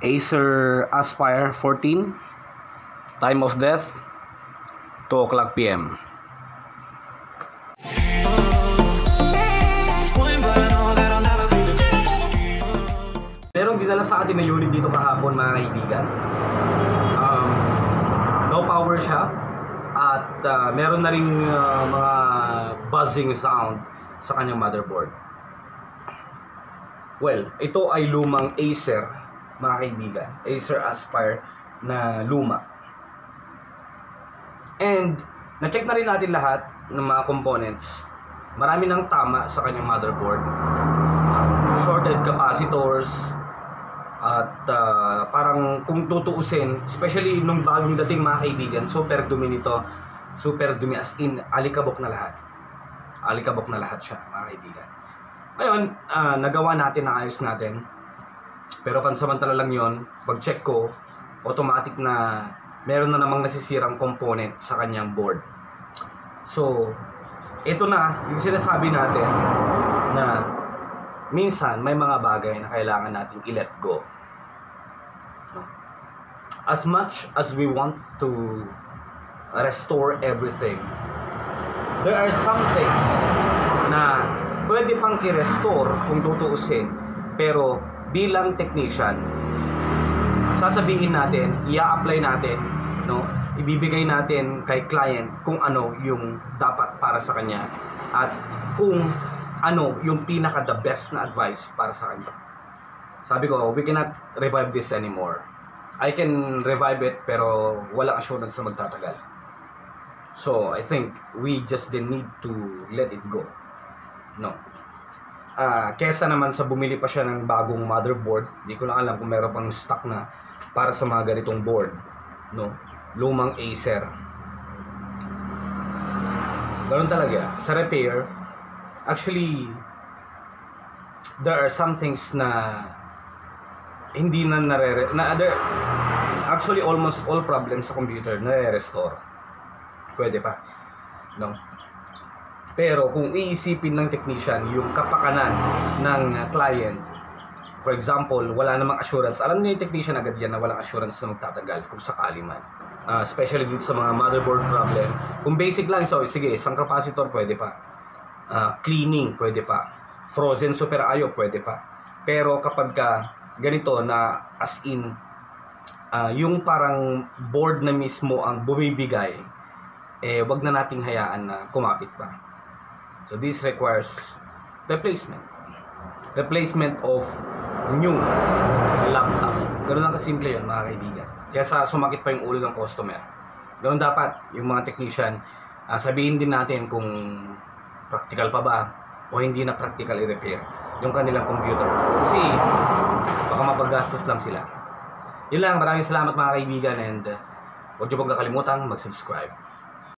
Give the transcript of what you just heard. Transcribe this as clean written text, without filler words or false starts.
Acer Aspire 14, time of death 2:00 p.m. Merong dinala sa atin na unit dito kahapon, mga kaibigan. Low power siya at meron na rin mga buzzing sound sa kanyang motherboard. Well, ito ay lumang Acer, mga kaibigan. Acer Aspire na luma. And na-check na rin natin lahat ng mga components. Marami nang tama sa kanyang motherboard. Shorted capacitors. At parang kung tutuusin, especially nung bagong dating, mga kaibigan, super dumi nito. Super dumi, as in alikabok na lahat. Alikabok na lahat siya, mga kaibigan. Ngayon, nagawa natin, naayos natin. Pero pansamantala lang yon, pag-check ko, automatic na meron na namang nasisirang component sa kanyang board. So, ito na yung sinasabi natin na minsan may mga bagay na kailangan nating i-let go. As much as we want to restore everything, there are some things na pwede pang i-restore kung tutuusin, pero bilang technician, sasabihin natin, i-apply natin, no? Ibibigay natin kay client kung ano yung dapat para sa kanya at kung ano yung pinaka the best na advice para sa kanya. Sabi ko, we cannot revive this anymore. I can revive it, pero walang assurance na magtatagal. So, I think we just need to let it go. No. Kesa naman sa bumili pa siya ng bagong motherboard, di ko lang alam kung meron pang stock na para sa mga ganitong board, no? Lumang Acer. Ganun talaga. Sa repair, actually, there are some things na hindi na actually, almost all problems sa computer nare-restore. Pwede pa, no? Pero kung iisipin ng technician yung kapakanan ng client, for example, wala namang assurance. Alam niyo yung technician agad yan na walang assurance na magtatagal kung sakali man. Especially dito sa mga motherboard problem. Kung basic lang, so sige, isang capacitor pwede pa. Cleaning pwede pa. Frozen super IO pwede pa. Pero kapag ganito na as in, yung parang board na mismo ang bumibigay, wag na nating hayaan na kumapit pa. So this requires replacement. Replacement of new laptop. Ganun lang kasimple yun, mga kaibigan. Kaya sumakit pa yung ulo ng customer. Ganun dapat yung mga technician, sabihin din natin kung practical pa ba o hindi na practical i-repair yung kanilang computer. Kasi baka mapaggastos lang sila. Yun lang, maraming salamat, mga kaibigan, and huwag niyo pong kakalimutan mag-subscribe.